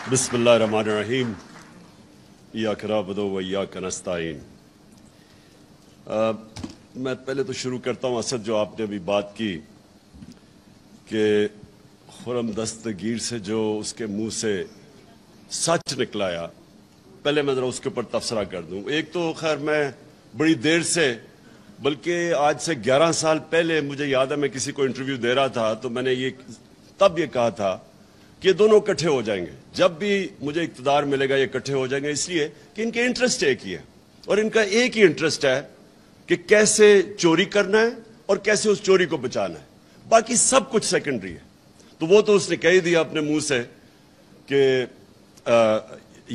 बिस्मिल्लाहिर्रहमानिर्रहीम इय्याका नअबुदु व इय्याका नस्तईन। मैं पहले तो शुरू करता हूँ असद, जो आपने अभी बात की कि खुर्रम दस्तगीर से जो उसके मुंह से सच निकलाया, पहले मैं ज़रा उसके ऊपर तबसरा कर दूँ। एक तो खैर मैं बड़ी देर से, बल्कि आज से 11 साल पहले मुझे याद है मैं किसी को इंटरव्यू दे रहा था, तो मैंने तब ये कहा था कि ये दोनों इकट्ठे हो जाएंगे, जब भी मुझे इक़्तिदार मिलेगा ये इकट्ठे हो जाएंगे, इसलिए कि इनके इंटरेस्ट एक ही है और इनका एक ही इंटरेस्ट है कि कैसे चोरी करना है और कैसे उस चोरी को बचाना है, बाकी सब कुछ सेकेंडरी है। तो वो तो उसने कह ही दिया अपने मुंह से कि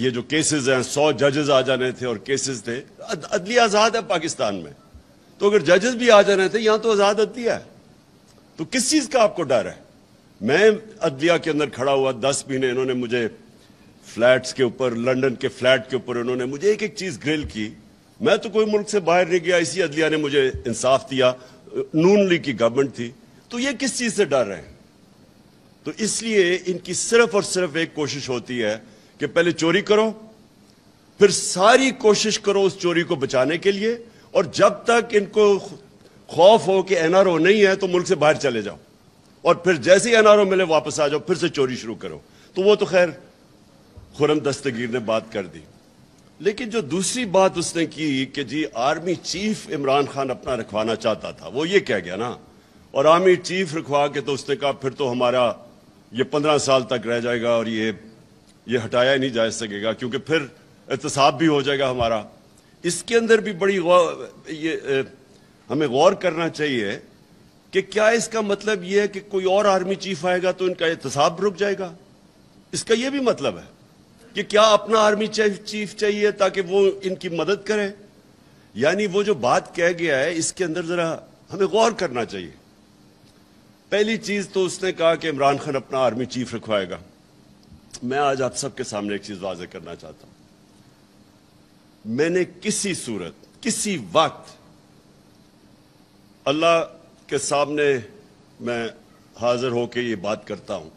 ये जो केसेस हैं 100 जजेस आ जाने थे और केसेस थे। अदलिया आज़ाद है पाकिस्तान में, तो अगर जजेस भी आ जाने थे, यहां तो आज़ाद अदलिया है, तो किस चीज़ का आपको डर है? मैं अदलिया के अंदर खड़ा हुआ 10 महीने, इन्होंने मुझे फ्लैट्स के ऊपर, लंदन के फ्लैट के ऊपर इन्होंने मुझे एक एक चीज़ ग्रिल की। मैं तो कोई मुल्क से बाहर नहीं गया, इसी अदलिया ने मुझे इंसाफ दिया। नून लीग की गवर्नमेंट थी, तो ये किस चीज़ से डर रहे हैं? तो इसलिए इनकी सिर्फ और सिर्फ एक कोशिश होती है कि पहले चोरी करो, फिर सारी कोशिश करो उस चोरी को बचाने के लिए, और जब तक इनको खौफ हो कि एनआरओ नहीं है तो मुल्क से बाहर चले जाओ, और फिर जैसे ही एनआरओ मिले वापस आ जाओ, फिर से चोरी शुरू करो। तो वो तो खैर खुर्रम दस्तगीर ने बात कर दी। लेकिन जो दूसरी बात उसने की कि जी आर्मी चीफ इमरान खान अपना रखवाना चाहता था, वो ये कह गया ना, और आर्मी चीफ रखवा के तो उसने कहा फिर तो हमारा ये 15 साल तक रह जाएगा और ये हटाया ही नहीं जा सकेगा, क्योंकि फिर एहतसाब भी हो जाएगा हमारा। इसके अंदर भी बड़ी हमें गौर करना चाहिए कि क्या इसका मतलब यह है कि कोई और आर्मी चीफ आएगा तो इनका एहतसाब रुक जाएगा? इसका यह भी मतलब है कि क्या अपना आर्मी चीफ चाहिए ताकि वो इनकी मदद करे? यानी वो जो बात कह गया है, इसके अंदर जरा हमें गौर करना चाहिए। पहली चीज तो उसने कहा कि इमरान खान अपना आर्मी चीफ रखवाएगा। मैं आज आप सबके सामने एक चीज वाज़ेह करना चाहता हूं। मैंने किसी सूरत, किसी वक्त, अल्लाह के सामने मैं हाजिर होकर ये बात करता हूं,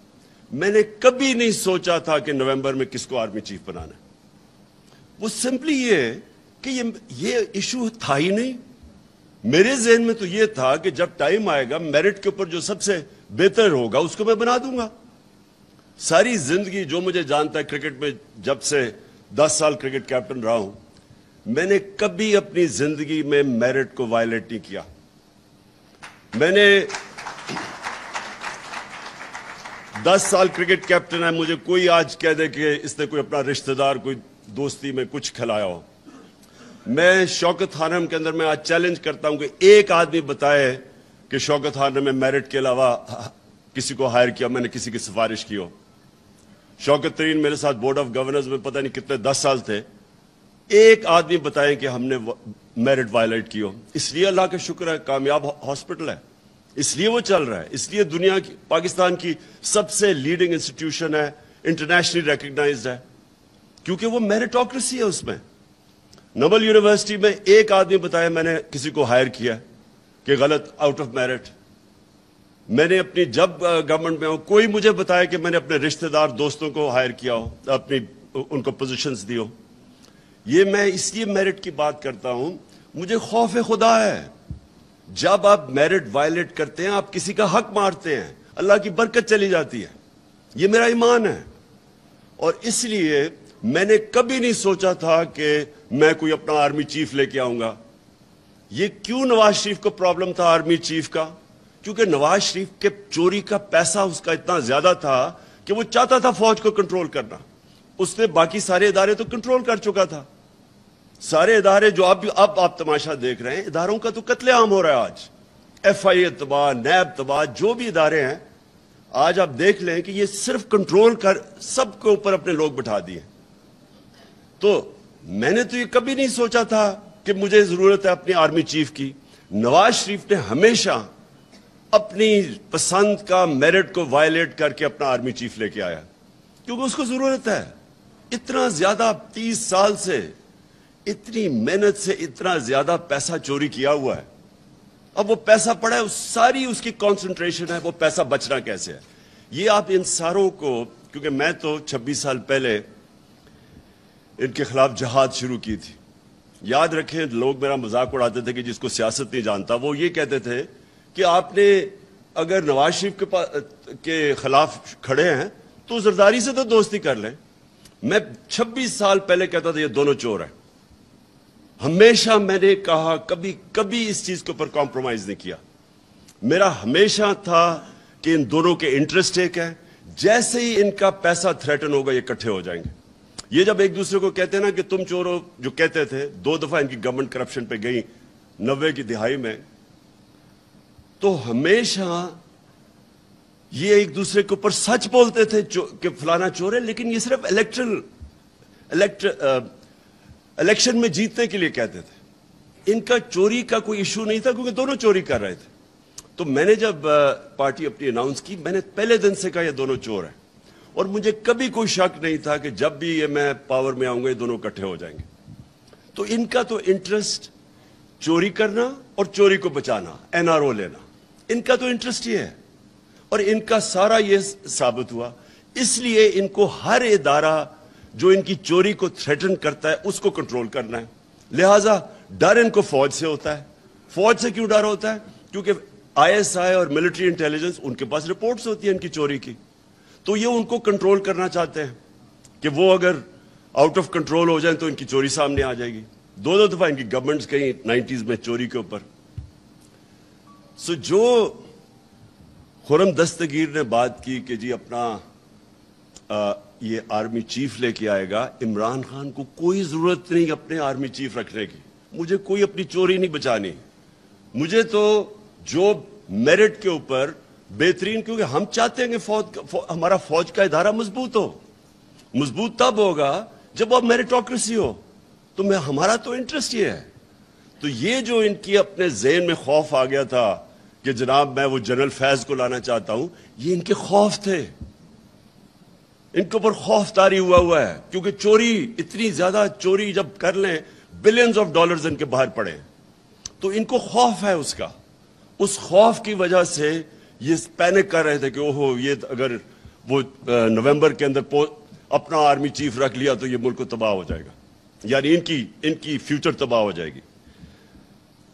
मैंने कभी नहीं सोचा था कि नवंबर में किसको आर्मी चीफ बनाना है। वो सिंपली ये कि ये इशू था ही नहीं। मेरे जहन में तो ये था कि जब टाइम आएगा, मेरिट के ऊपर जो सबसे बेहतर होगा उसको मैं बना दूंगा। सारी जिंदगी जो मुझे जानता है, क्रिकेट में जब से 10 साल क्रिकेट कैप्टन रहा हूं, मैंने कभी अपनी जिंदगी में मेरिट को वायलेट नहीं किया। मैंने 10 साल क्रिकेट कैप्टन है, मुझे कोई आज कह दे कि इसने कोई अपना रिश्तेदार कोई दोस्ती में कुछ खिलाया हो, मैं शौकत हानम के अंदर मैं आज चैलेंज करता हूं कि एक आदमी बताए कि शौकत हानम में मेरिट के अलावा किसी को हायर किया, मैंने किसी की सिफारिश की हो। शौकत तरीन मेरे साथ बोर्ड ऑफ गवर्नर्स में पता नहीं कितने 10 साल थे, एक आदमी बताए कि हमने मेरिट वायलेट की हो। इसलिए अल्लाह का शुक्र है कामयाब हॉस्पिटल है, इसलिए वो चल रहा है, इसलिए दुनिया की, पाकिस्तान की सबसे लीडिंग इंस्टीट्यूशन है, इंटरनेशनली रिकग्नाइज्ड है, क्योंकि वो मेरिटोक्रेसी है। उसमें नोबल यूनिवर्सिटी में एक आदमी बताया मैंने किसी को हायर किया कि गलत, आउट ऑफ मेरिट। मैंने अपनी, जब गवर्नमेंट में हो, कोई मुझे बताया कि मैंने अपने रिश्तेदार दोस्तों को हायर किया हो, अपनी उनको पोजीशंस दी हो। ये मैं इसलिए मेरिट की बात करता हूं, मुझे खौफ खुदा है। जब आप मेरिट वायलेट करते हैं, आप किसी का हक मारते हैं, अल्लाह की बरकत चली जाती है। ये मेरा ईमान है, और इसलिए मैंने कभी नहीं सोचा था कि मैं कोई अपना आर्मी चीफ लेके आऊंगा। ये क्यों नवाज शरीफ को प्रॉब्लम था आर्मी चीफ का? क्योंकि नवाज शरीफ के चोरी का पैसा उसका इतना ज्यादा था कि वो चाहता था फौज को कंट्रोल करना। उसने बाकी सारे इदारे तो कंट्रोल कर चुका था। सारे इदारे जो अब आप तमाशा देख रहे हैं, इदारों का तो कत्लेआम हो रहा है आज। FIA तबाह, नैब तबाह, जो भी इदारे हैं आज आप देख लें कि ये सिर्फ कंट्रोल कर सबके ऊपर अपने लोग बिठा दिए। तो मैंने तो ये कभी नहीं सोचा था कि मुझे जरूरत है अपनी आर्मी चीफ की। नवाज शरीफ ने हमेशा अपनी पसंद का मेरिट को वायलेट करके अपना आर्मी चीफ लेके आया, क्योंकि उसको जरूरत है। इतना ज्यादा 30 साल से, इतनी मेहनत से इतना ज्यादा पैसा चोरी किया हुआ है। अब वो पैसा पड़ा है, सारी उसकी कंसंट्रेशन है वो पैसा बचना कैसे है। یہ آپ ان ساروں کو، کیونکہ میں تو 26 سال پہلے ان کے خلاف جہاد شروع کی تھی. یاد رکھیں لوگ میرا مذاق اڑاتے تھے کہ جس کو سیاست نہیں جانتا، وہ یہ کہتے تھے کہ آپ نے اگر نواز شریف کے خلاف کھڑے ہیں تو زرداری سے تو دوستی کر لیں. میں 26 سال پہلے کہتا تھا یہ دونوں چور ہیں. ہمیشہ میں نے کہا کبھی اس چیز کے اوپر کمپرومائز نہیں کیا. میرا ہمیشہ تھا کہ ان دونوں کے انٹرسٹ ایک ہیں. جیسے ہی ان کا پیسہ تھریٹن ہوگا یہ اکٹھے ہو جائیں گے. یہ جب ایک دوسرے کو کہتے ہیں نا کہ تم چور ہو، جو کہتے تھے، 2 دفعہ ان کی گورنمنٹ کرپشن پہ گئی 90 کی دہائی میں، تو ہمیشہ یہ ایک دوسرے کے اوپر سچ بولتے تھے کہ فلانا چور ہے، لیکن یہ صرف الیکشن میں جیتنے کے لیے کہتے تھے. ان کا چوری کا کوئی ایشو نہیں تھا کیونکہ دونوں چوری کر رہے تھے. تو میں نے جب پارٹی اپنی اناؤنس کی، میں نے پہلے دن سے کہا یہ دونوں چور ہیں، اور مجھے کبھی کوئی شک نہیں تھا کہ جب بھی یہ میں پاور میں آؤں گا یہ دونوں اکٹھے ہو جائیں گے. تو ان کا تو انٹرسٹ چوری کرنا اور چوری کو بچانا، NRO لینا، ان کا تو انٹرسٹ یہ ہے. اور ان کا سارا یہ ثابت ہوا. اس لیے ان کو ہر ادارہ جو ان کی چوری کو تھریٹن کرتا ہے اس کو کنٹرول کرنا ہے. لہٰذا ڈر ان کو فوج سے ہوتا ہے. فوج سے کیوں ڈر ہوتا ہے؟ کیونکہ ISI اور ملٹری انٹیلیجنس ان کے پاس رپورٹس ہوتی ہیں ان کی چوری کی. تو یہ ان کو کنٹرول کرنا چاہتے ہیں کہ وہ اگر آؤٹ آف کنٹرول ہو جائیں تو ان کی چوری سامنے آ جائے گی. 2 دفعہ ان کی گورنمنٹس گئی 90s میں چوری کے اوپر. جو خرم دستگیر نے بات کی کہ جی اپنا یہ آرمی چیف لے کے آئے گا، عمران خان کو کوئی ضرورت نہیں اپنے آرمی چیف رکھنے کی. مجھے کوئی اپنی چوری نہیں بچانی. مجھے تو جو میرٹ کے اوپر بہترین، کیونکہ ہم چاہتے ہیں کہ ہمارا فوج کا ادارہ مضبوط ہو. مضبوط تب ہوگا جب اب میریٹوکریسی ہو. تو ہمارا تو انٹرسٹ یہ ہے. تو یہ جو ان کی اپنے ذہن میں خوف آ گیا تھا کہ جناب میں وہ جنرل فیض کو لانا چاہتا ہوں، یہ ان کے خوف تھے. ان کے اوپر خوف طاری ہوا ہے کیونکہ چوری، اتنی زیادہ چوری جب کر لیں، بلینز آف ڈالرز ان کے باہر پڑے، تو ان کو خوف ہے اس کا. اس خوف کی وجہ سے یہ پینک کر رہے تھے کہ اوہو یہ اگر وہ نومبر کے اندر اپنا آرمی چیف رکھ لیا تو یہ ملک کو تباہ ہو جائے گا، یعنی ان کی فیوچر تباہ ہو جائے گی.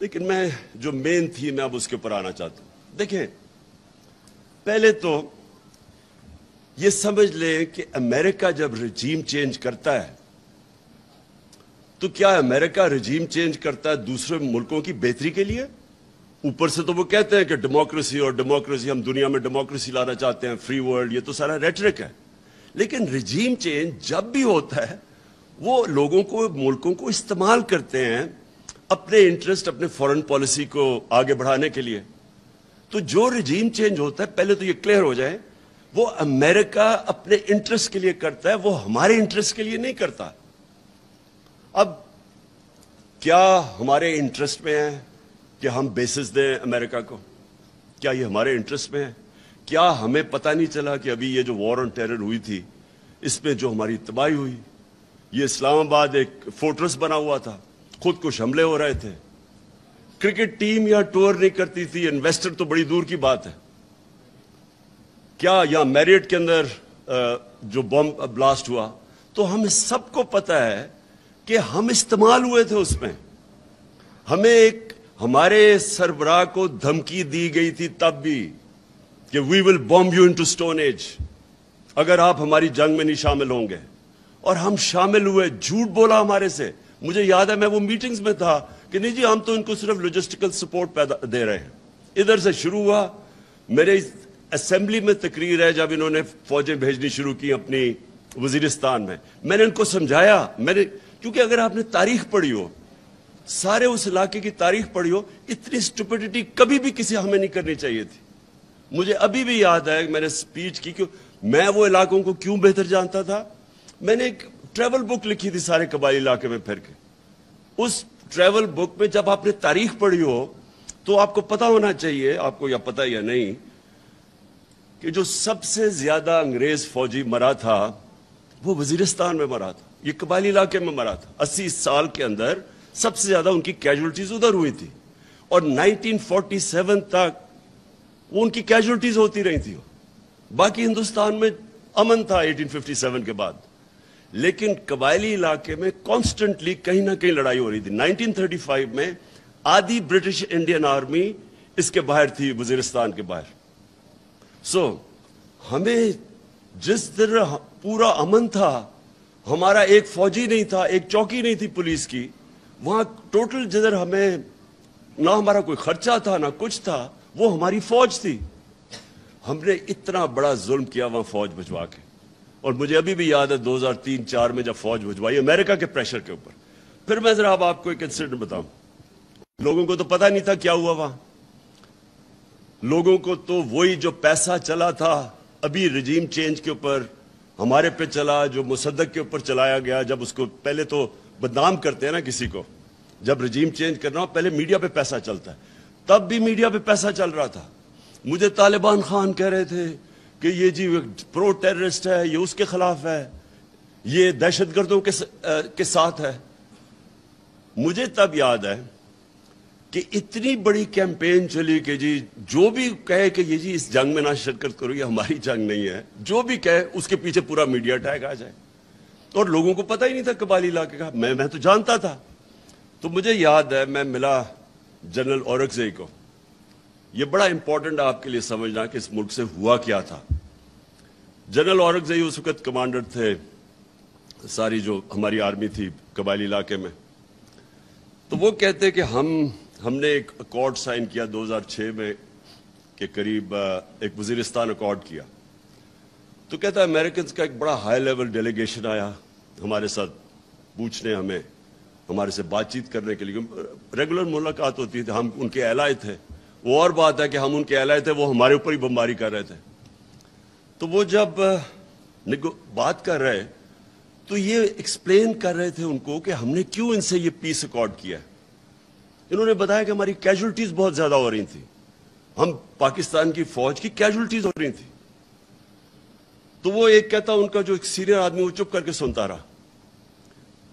لیکن میں جو مین تھی میں اب اس کے اوپر آنا چاہتا ہوں. دیکھیں پہلے تو یہ سمجھ لیں کہ امریکہ جب رجیم چینج کرتا ہے تو کیا امریکہ رجیم چینج کرتا ہے دوسرے ملکوں کی بہتری کے لیے؟ اوپر سے تو وہ کہتے ہیں کہ ڈیموکریسی اور ڈیموکریسی، ہم دنیا میں ڈیموکریسی لانا چاہتے ہیں، فری ورلڈ، یہ تو سارا ریٹرک ہے. لیکن رجیم چینج جب بھی ہوتا ہے وہ لوگوں کو، ملکوں کو استعمال کرتے ہیں اپنے انٹرسٹ، اپنے فورن پالیسی کو آگے بڑھانے کے لیے. تو جو رجیم چینج ہوتا ہے، پہلے تو یہ کلیئر ہو جائے، وہ امریکہ اپنے انٹرسٹ کے لیے کرتا ہے، وہ ہمارے انٹرسٹ کے لیے نہیں کرتا. اب کیا ہمارے انٹرسٹ میں ہے کہ ہم بیسز دیں امریکہ کو؟ کیا یہ ہمارے انٹرسٹ میں ہے؟ کیا ہمیں پتہ نہیں چلا کہ ابھی یہ جو وار آن ٹیرر ہوئی تھی، اس میں جو ہماری تباہی ہوئی، یہ اسلام آباد ایک فورٹرس بنا ہوا تھا، خود کش حملے ہو رہے تھے، کرکٹ ٹیم یا ٹور نہیں کرتی تھی، انویسٹر تو بڑی دور کی بات ہے. کیا یہاں میریٹ کے اندر جو بم بلاسٹ ہوا، تو ہمیں سب کو پتہ ہے کہ ہم استعمال ہوئے تھے اس میں. ہمیں ہمارے سربراہ کو دھمکی دی گئی تھی تب بھی کہ we will bomb you into stone age اگر آپ ہماری جنگ میں نہیں شامل ہوں گے. اور ہم شامل ہوئے، جھوٹ بولا ہمارے سے. مجھے یاد ہے میں وہ میٹنگز میں تھا کہ نہیں جی ہم تو ان کو صرف لوجسٹیکل سپورٹ دے رہے ہیں. ادھر سے شروع ہوا. میرے اسمبلی میں تقریر ہے جب انہوں نے فوجیں بھیجنی شروع کی اپنی وزیرستان میں نے ان کو سمجھایا. کیونکہ اگر آپ نے تاریخ پڑھی ہو، سارے اس علاقے کی تاریخ پڑھی ہو، اتنی اسٹوپیڈیٹی کبھی بھی کسی ہمیں نہیں کرنی چاہیے تھی. مجھے ابھی بھی یاد ہے میں نے سپیچ کی کہ میں وہ علاقوں کو کیوں بہتر جانتا تھا. میں نے ایک ٹریول بک لکھی تھی سارے قبائلی علاقے میں پھر کے. اس ٹریول بک میں جب آپ نے تاریخ پڑھی ہو تو آپ کو پتا ہونا چاہیے، آپ کو یا پتا یا نہیں، کہ جو سب سے زیادہ انگریز فوجی مرا تھا وہ وزیرستان میں مرا تھا، یہ قبائلی علاقے میں مرا تھا. 80 سال کے اندر سب سے زیادہ ان کی کیجولٹیز ادھر ہوئی تھی. اور 1947 تک وہ ان کی کیجولٹیز ہوتی رہی تھی. बाकी हिंदुस्तान में अमन था 1857 के बाद, लेकिन कबायली इलाके में कॉन्स्टेंटली कहीं ना कहीं लड़ाई हो रही थी। 1935 में आधी ब्रिटिश इंडियन आर्मी इसके बाहर थी, वजीरिस्तान के बाहर। हमें जिस तरह पूरा अमन था, हमारा एक फौजी नहीं था, एक चौकी नहीं थी पुलिस की, वहां टोटल जिधर हमें ना हमारा कोई खर्चा था ना कुछ था, वो हमारी फौज थी। हमने इतना बड़ा जुल्म किया वहां फौज भिजवा के। और मुझे अभी भी याद है 2003-4 में जब फौज भिजवाई अमेरिका के प्रेशर के ऊपर। फिर मैं जरा अब आपको एक इंसिडेंट बताऊं। लोगों को तो पता नहीं था क्या हुआ वहां। लोगों को तो वही जो पैसा चला था अभी रिजीम चेंज के ऊपर हमारे पे चला, जो मुसद्दक के ऊपर चलाया गया। जब उसको पहले तो बदनाम करते हैं ना किसी को, जब रिजीम चेंज करना हो पहले मीडिया पे पैसा चलता है, तब भी मीडिया पे पैसा चल रहा था। मुझे तालिबान खान कह रहे थे कि ये जी प्रो टेररिस्ट है, ये उसके खिलाफ है, ये दहशतगर्दों के साथ है। मुझे तब याद है कि इतनी बड़ी कैंपेन चली कि जी जो भी कहे कि ये जी इस जंग में ना शिरकत करो, ये हमारी जंग नहीं है, जो भी कहे उसके पीछे पूरा मीडिया टैग आ जाए। और लोगों को पता ही नहीं था कबायली इलाके का। मैं तो जानता था। तो मुझे याद है मैं मिला जनरल औरंगजेब को। ये बड़ा इंपॉर्टेंट है आपके लिए समझना कि इस मुल्क से हुआ क्या था। जनरल औरंगजेब उस वक्त कमांडर थे सारी जो हमारी आर्मी थी कबायली इलाके में। तो वो कहते कि हमने एक अकॉर्ड साइन किया 2006 में के करीब, एक वजीरिस्तान अकॉर्ड किया। तो कहता है अमेरिकन का एक बड़ा हाई लेवल डेलीगेशन आया हमारे साथ पूछने, हमारे से बातचीत करने के लिए। रेगुलर मुलाकात होती थी, हम उनके एलाय थे। वो और बात है कि हम उनके एलाय थे, वो हमारे ऊपर ही बमबारी कर रहे थे। तो वो जब बात कर रहे तो ये एक्सप्लेन कर रहे थे उनको कि हमने क्यों इनसे ये पीस अकॉर्ड किया है। इन्होंने बताया कि हमारी कैजुअल्टीज बहुत ज्यादा हो रही थी, हम पाकिस्तान की फौज की कैजुअल्टीज हो रही थी। तो वो एक कहता, उनका जो एक सीनियर आदमी वो चुप करके सुनता रहा।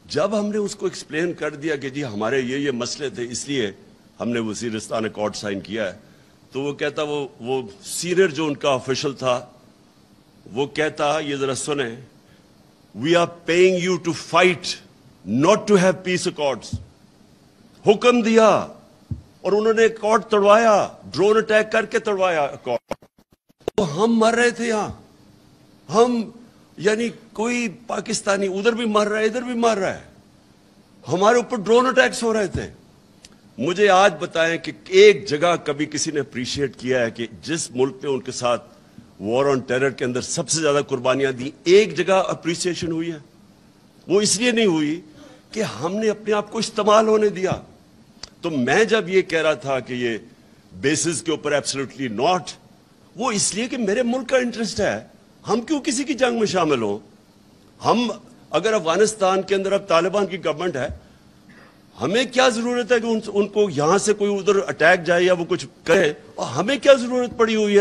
जब हमने उसको एक्सप्लेन कर दिया कि जी हमारे ये मसले थे इसलिए हमने वजीरिस्तान अकॉर्ड साइन किया है, तो वो कहता, वो सीनियर जो उनका ऑफिशियल था वो कहता, ये जरा सुने, we are paying you to fight not to have peace accords. हुक्म दिया और उन्होंने अकॉर्ड तोड़वाया, ड्रोन अटैक करके तोड़वाया अकॉर्ड। तो हम मर रहे थे यहां, हम यानी कोई पाकिस्तानी उधर भी मर रहा है इधर भी मर रहा है, हमारे ऊपर ड्रोन अटैक्स हो रहे थे। मुझे आज बताएं कि एक जगह कभी किसी ने अप्रिशिएट किया है कि जिस मुल्क ने उनके साथ वॉर ऑन टेरर के अंदर सबसे ज्यादा कुर्बानियां दी, एक जगह अप्रिसिएशन हुई है? वो इसलिए नहीं हुई कि हमने अपने आप को इस्तेमाल होने दिया। तो मैं जब ये कह रहा था कि ये बेसिस के ऊपर एब्सोल्युटली नॉट, वो इसलिए कि मेरे मुल्क का इंटरेस्ट है। हम क्यों किसी की जंग में शामिल हो? हम अगर अफगानिस्तान के अंदर अब तालिबान की गवर्नमेंट है, हमें क्या जरूरत है कि उनको यहां से कोई उधर अटैक जाए या वो कुछ करे? और हमें क्या जरूरत पड़ी हुई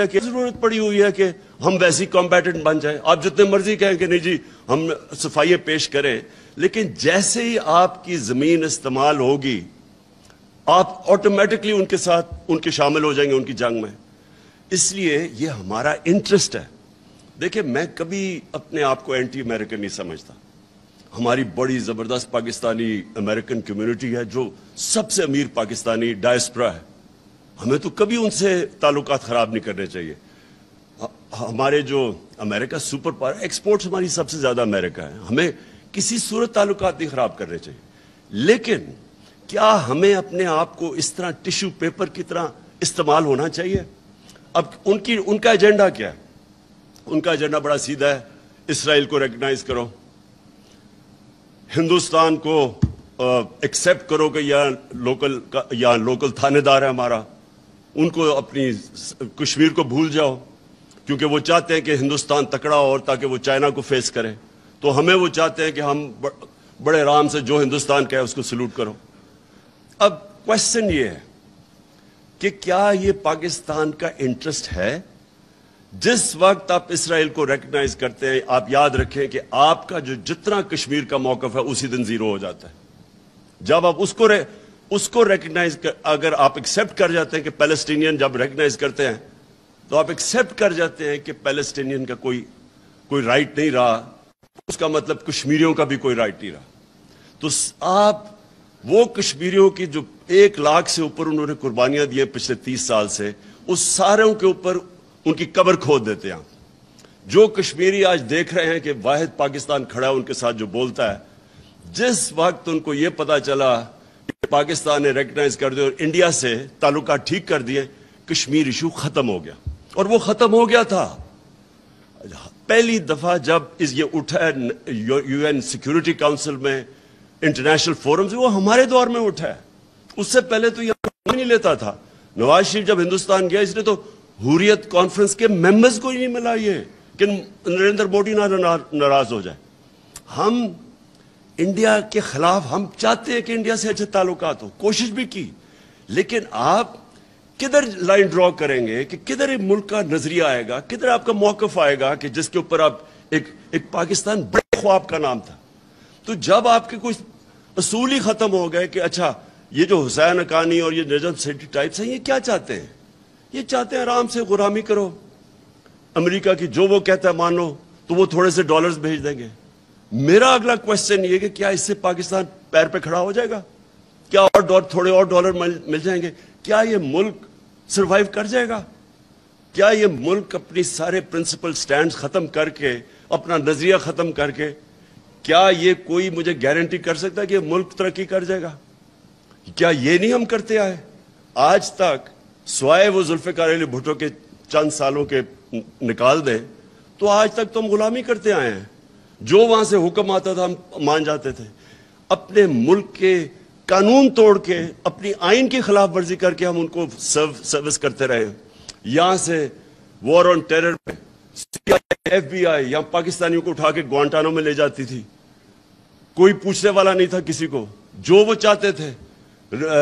है कि हम वैसी कॉम्बैटेंट बन जाए? आप जितने मर्जी कहें कि नहीं जी हम सफाई पेश करें, लेकिन जैसे ही आपकी जमीन इस्तेमाल होगी आप ऑटोमेटिकली उनके साथ उनके शामिल हो जाएंगे उनकी जंग में। इसलिए ये हमारा इंटरेस्ट है। देखिए, मैं कभी अपने आप को एंटी अमेरिकन नहीं समझता। हमारी बड़ी जबरदस्त पाकिस्तानी अमेरिकन कम्युनिटी है, जो सबसे अमीर पाकिस्तानी डायस्पोरा है। हमें तो कभी उनसे ताल्लुकात खराब नहीं करने चाहिए। हमारे जो अमेरिका सुपर पावर, एक्सपोर्ट्स हमारी सबसे ज्यादा अमेरिका है, हमें किसी सूरत ताल्लुकात नहीं खराब करने चाहिए। लेकिन क्या हमें अपने आप को इस तरह टिश्यू पेपर की तरह इस्तेमाल होना चाहिए? अब उनका एजेंडा क्या है? उनका एजेंडा बड़ा सीधा है, इसराइल को रिकॉग्नाइज करो, हिंदुस्तान को एक्सेप्ट करो कि यहाँ लोकल थानेदार है हमारा, उनको अपनी कश्मीर को भूल जाओ, क्योंकि वो चाहते हैं कि हिंदुस्तान तकड़ा हो और ताकि वो चाइना को फेस करे। तो हमें वो चाहते हैं कि हम बड़े आराम से जो हिंदुस्तान का है उसको सल्यूट करो। अब क्वेश्चन ये है कि क्या ये पाकिस्तान का इंटरेस्ट है? जिस वक्त आप इसराइल को रिकॉग्नाइज करते हैं, आप याद रखें कि आपका जो जितना कश्मीर का मौकफ है उसी दिन जीरो हो जाता है। जब आप उसको रिकॉग्नाइज अगर आप एक्सेप्ट कर जाते हैं कि पैलेस्टीनियन जब रिकॉग्नाइज करते हैं तो आप एक्सेप्ट कर जाते हैं कि पैलेस्टीनियन का कोई राइट नहीं रहा, उसका मतलब कश्मीरियों का भी कोई राइट नहीं रहा। तो आप वो कश्मीरियों की जो 1 लाख से ऊपर उन्होंने कुर्बानियां दी हैं पिछले 30 साल से, उस सारों के ऊपर उनकी कब्र खोद देते हैं। जो कश्मीरी आज देख रहे हैं कि वाहिद पाकिस्तान खड़ा है उनके साथ जो बोलता है, जिस वक्त उनको ये पता चला कि पाकिस्तान ने रिकॉग्नाइज कर दिया और इंडिया से ताल्लुकात ठीक कर दिए, कश्मीर इशू खत्म हो गया। और वो खत्म हो गया था पहली दफा जब ये उठा है यूएन सिक्योरिटी काउंसिल में, इंटरनेशनल फोरम से, वो हमारे दौर में उठा है। उससे पहले तो ये नहीं लेता था। नवाज शरीफ जब हिंदुस्तान गया, इसने तो हुर्रियत कॉन्फ्रेंस के मेंबर्स को ही नहीं मिला ये कि नरेंद्र मोदी ना नाराज हो जाए। हम इंडिया के खिलाफ, हम चाहते हैं कि इंडिया से अच्छे ताल्लुकात हो, कोशिश भी की, लेकिन आप किधर लाइन ड्रॉ करेंगे कि किधर एक मुल्क का नजरिया आएगा, किधर आपका मौकफ आएगा कि जिसके ऊपर आप एक पाकिस्तान बड़े ख्वाब का नाम था। तो जब आपके कुछ असूल ही खत्म हो गए कि अच्छा ये जो हुसैन हक्कानी और ये नजम सेठी टाइप्स हैं, ये क्या चाहते हैं? ये चाहते हैं आराम से गुलामी करो, अमेरिका की जो वो कहता है मानो, तो वो थोड़े से डॉलर्स भेज देंगे। मेरा अगला क्वेश्चन ये कि क्या इससे पाकिस्तान पैर पे खड़ा हो जाएगा? क्या और थोड़े और डॉलर मिल जाएंगे? क्या ये मुल्क सर्वाइव कर जाएगा? क्या ये मुल्क अपनी सारे प्रिंसिपल स्टैंड्स खत्म करके, अपना नजरिया खत्म करके, क्या ये कोई मुझे गारंटी कर सकता है कि ये मुल्क तरक्की कर जाएगा? क्या ये नहीं हम करते आए आज तक? स्वाय वो जुल्फिकार अली भुट्टो के चंद सालों के निकाल दें तो आज तक तो हम गुलामी करते आए हैं। जो वहां से हुक्म आता था हम मान जाते थे। अपने मुल्क के कानून तोड़ के, अपनी आइन की खिलाफ वर्जी करके हम उनको सर्विस करते रहे। यहां से वॉर ऑन टेरर में FBI यहां पाकिस्तानियों को उठा के ग्वांटानो में ले जाती थी, कोई पूछने वाला नहीं था किसी को, जो वो चाहते थे।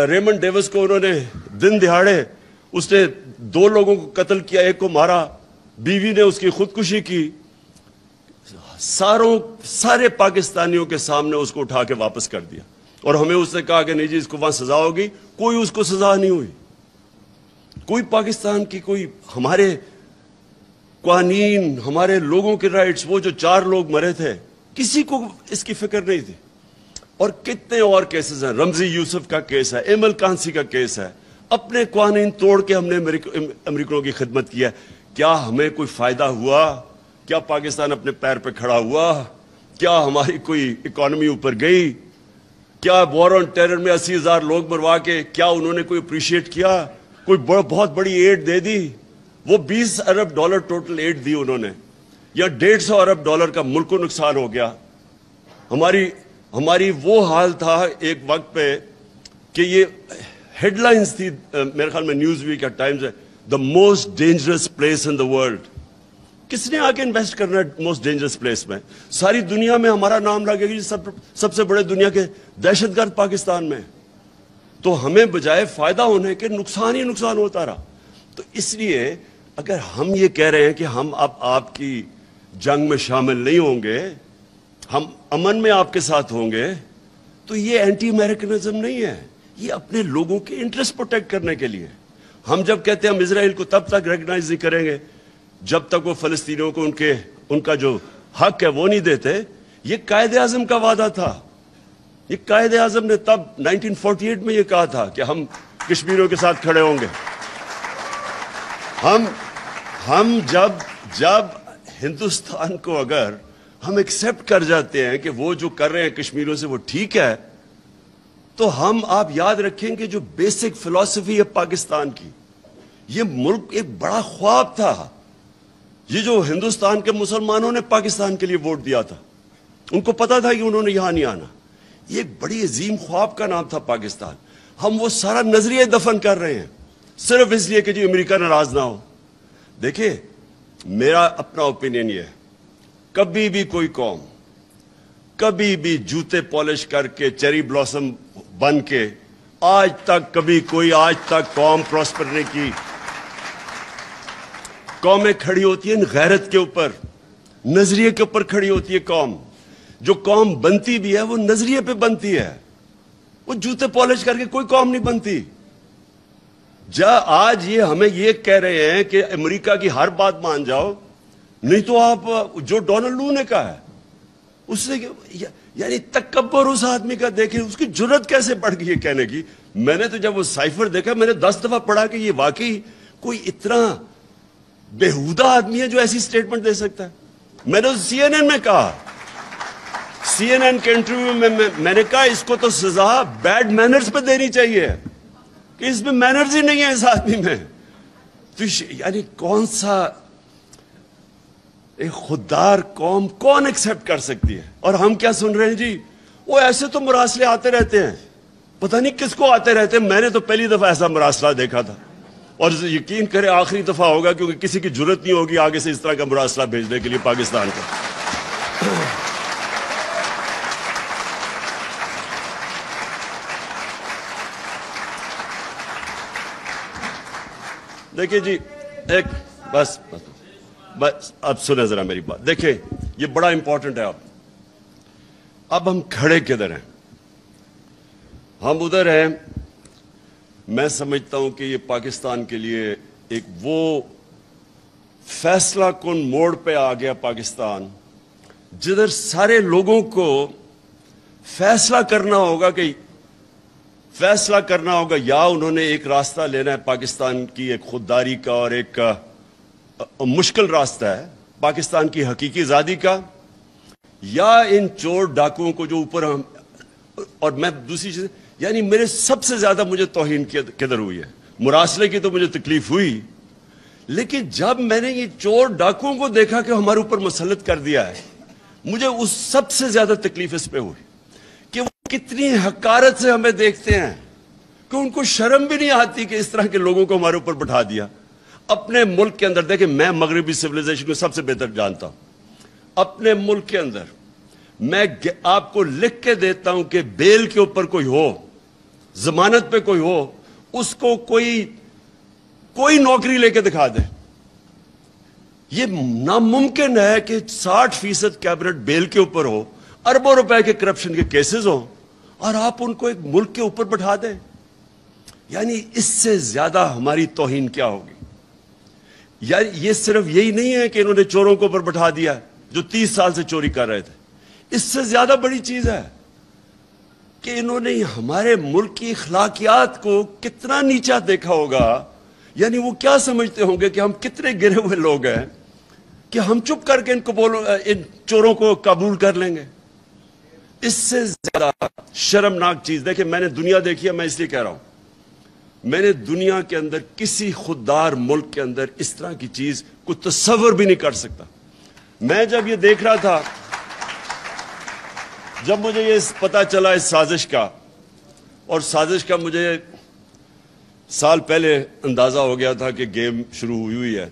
रेमंड डेविस को उन्होंने दिन दिहाड़े, उसने 2 लोगों को कत्ल किया, एक को मारा, बीवी ने उसकी खुदकुशी की। सारे पाकिस्तानियों के सामने उसको उठा के वापस कर दिया और हमें उसने कहा कि नहीं जी इसको वहां सजा होगी। कोई उसको सजा नहीं हुई। कोई पाकिस्तान की, कोई हमारे कानून, हमारे लोगों के राइट्स, वो जो 4 लोग मरे थे, किसी को इसकी फिक्र नहीं थी। और कितने और केसेस हैं। रमजी यूसुफ का केस है, इमल कांसी का केस है। अपने कानून तोड़ के हमने अमेरिकनों की खिदमत की है। क्या हमें कोई फायदा हुआ? क्या पाकिस्तान अपने पैर पे खड़ा हुआ? क्या हमारी कोई इकोनॉमी ऊपर गई? क्या वॉर ऑन टेरर में 80,000 लोग मरवा के क्या उन्होंने कोई अप्रिशिएट किया? कोई बहुत बड़ी एड दे दी? वो $20 अरब टोटल एड दी उन्होंने, या $150 अरब का मुल्क को नुकसान हो गया। हमारी वो हाल था एक वक्त पे कि ये हेडलाइंस थी मेरे ख्याल में न्यूज वीक या टाइम्स है, the most dangerous place in the world. किसने आके इन्वेस्ट करना है मोस्ट डेंजरस प्लेस में? सारी दुनिया में हमारा नाम लगेगा सबसे बड़े दुनिया के दहशतगर्द पाकिस्तान में। तो हमें बजाय फायदा होने के नुकसान ही नुकसान होता रहा। तो इसलिए अगर हम ये कह रहे हैं कि हम अब आपकी जंग में शामिल नहीं होंगे, हम अमन में आपके साथ होंगे, तो ये एंटी अमेरिकनिज्म नहीं है, ये अपने लोगों के इंटरेस्ट प्रोटेक्ट करने के लिए। हम जब कहते हैं हम इजराइल को तब तक रिकॉग्नाइज नहीं करेंगे जब तक वो फलस्तीनियों को उनका जो हक है वो नहीं देते। ये कायदे आजम का वादा था। ये कायदे आजम ने तब 1948 में ये कहा था कि हम कश्मीरियों के साथ खड़े होंगे। हम जब हिंदुस्तान को अगर हम एक्सेप्ट कर जाते हैं कि वो जो कर रहे हैं कश्मीरियों से वो ठीक है, तो आप याद रखेंगे जो बेसिक फिलॉसफी है पाकिस्तान की, ये मुल्क एक बड़ा ख्वाब था। ये जो हिंदुस्तान के मुसलमानों ने पाकिस्तान के लिए वोट दिया था, उनको पता था कि उन्होंने यहां नहीं आना। ये एक बड़ी अजीम ख्वाब का नाम था पाकिस्तान। हम वो सारा नजरिया दफन कर रहे हैं सिर्फ इसलिए कि जी अमेरिका नाराज ना हो। देखिए, मेरा अपना ओपिनियन ये है, कभी भी कोई कौम कभी भी जूते पॉलिश करके चेरी ब्लॉसम बन के आज तक कौम प्रॉस्पर नहीं की। कौमें खड़ी होती है गैरत के ऊपर, नजरिए के ऊपर खड़ी होती है कौम। जो कौम बनती भी है वो नजरिए पे बनती है, वो जूते पॉलिश करके कोई कौम नहीं बनती। آج یہ ہمیں یہ کہہ رہے ہیں کہ امریکہ کی ہر بات مان جاؤ، نہیں تو آپ جو ڈونلڈ لو نے کہا ہے اس سے، یعنی تکبر اس آدمی کا دیکھیں، اس کی جرت کیسے بڑھ گئی ہے کہنے کی۔ میں نے تو جب وہ سائفر دیکھا میں نے 10 دفعہ پڑھا کہ یہ واقعی کوئی اتنا بےہودہ آدمی ہے جو ایسی سٹیٹمنٹ دے سکتا ہے۔ میں نے سی این این میں کہا، سی این این کے انٹرویو میں میں نے کہا اس کو تو سزا بیڈ مینرز پہ دینی چاہیے کہ اس میں مینرز ہی نہیں ہے اس آدمی میں۔ تو یعنی کون سا ایک خوددار قوم کون ایکسپٹ کر سکتی ہے؟ اور ہم کیا سن رہے ہیں جی، وہ ایسے تو مراسلے آتے رہتے ہیں، پتہ نہیں کس کو آتے رہتے ہیں۔ میں نے تو پہلی دفعہ ایسا مراسلہ دیکھا تھا، اور یقین کرے آخری دفعہ ہوگا، کیونکہ کسی کی جرت نہیں ہوگی آگے سے اس طرح کا مراسلہ بھیجنے کے لیے پاکستان کو۔ دیکھیں جی، ایک بس اب سنیں ذرا میری بات، دیکھیں یہ بڑا امپورٹنٹ ہے۔ اب ہم کھڑے کدھر ہیں؟ ہم ادھر ہیں۔ میں سمجھتا ہوں کہ یہ پاکستان کے لیے ایک وہ فیصلہ کن موڑ پہ آ گیا پاکستان، جدھر سارے لوگوں کو فیصلہ کرنا ہوگا یا انہوں نے ایک راستہ لینا ہے پاکستان کی ایک خودداری کا، اور ایک مشکل راستہ ہے پاکستان کی حقیقی آزادی کا، یا ان چور ڈاکوؤں کو جو اوپر ہم۔ اور میں دوسری چیز، یعنی میرے سب سے زیادہ مجھے توہین کدھر ہوئی ہے؟ مراسلے کی تو مجھے تکلیف ہوئی، لیکن جب میں نے یہ چور ڈاکوؤں کو دیکھا کہ ہمارے اوپر مسلط کر دیا ہے، مجھے اس سب سے زیادہ تکلیف اس پہ ہوئی کہ وہ کتنی حقارت سے ہمیں دیکھتے ہیں، کہ ان کو شرم بھی نہیں آتی کہ اس طرح کے لوگوں کو ہمارے اوپر بٹھا دیا۔ اپنے ملک کے اندر دیکھیں، میں مغربی سویلائزیشن کو سب سے بہتر جانتا ہوں۔ اپنے ملک کے اندر میں آپ کو لکھ کے دیتا ہوں کہ بیل کے اوپر کوئی ہو، ضمانت پہ کوئی ہو، اس کو کوئی نوکری لے کے دکھا دے۔ یہ ناممکن ہے کہ 60% کیبنٹ بیل کے اوپر ہو، اربوں روپے کے کرپشن کے کیسز ہوں، اور آپ ان کو ایک ملک کے اوپر بٹھا دیں۔ یعنی اس سے زیادہ ہماری توہین کیا ہوگی؟ یعنی یہ صرف یہی نہیں ہے کہ انہوں نے چوروں کو اوپر بٹھا دیا جو 30 سال سے چوری کر رہے تھے، اس سے زیادہ بڑی چیز ہے کہ انہوں نے ہمارے ملک کی اخلاقیات کو کتنا نیچا دیکھا ہوگا۔ یعنی وہ کیا سمجھتے ہوں گے کہ ہم کتنے گرے ہوئے لوگ ہیں کہ ہم چپ کر کے ان چوروں کو قبول کر لیں گے۔ اس سے زیادہ شرمناک چیز، دیکھیں میں نے دنیا دیکھی ہے، میں اس لیے کہہ رہا ہوں، میں نے دنیا کے اندر کسی خوددار ملک کے اندر اس طرح کی چیز کو تصور بھی نہیں کر سکتا۔ میں جب یہ دیکھ رہا تھا، جب مجھے یہ پتا چلا اس سازش کا، اور سازش کا مجھے سال پہلے اندازہ ہو گیا تھا کہ گیم شروع ہوئی ہے،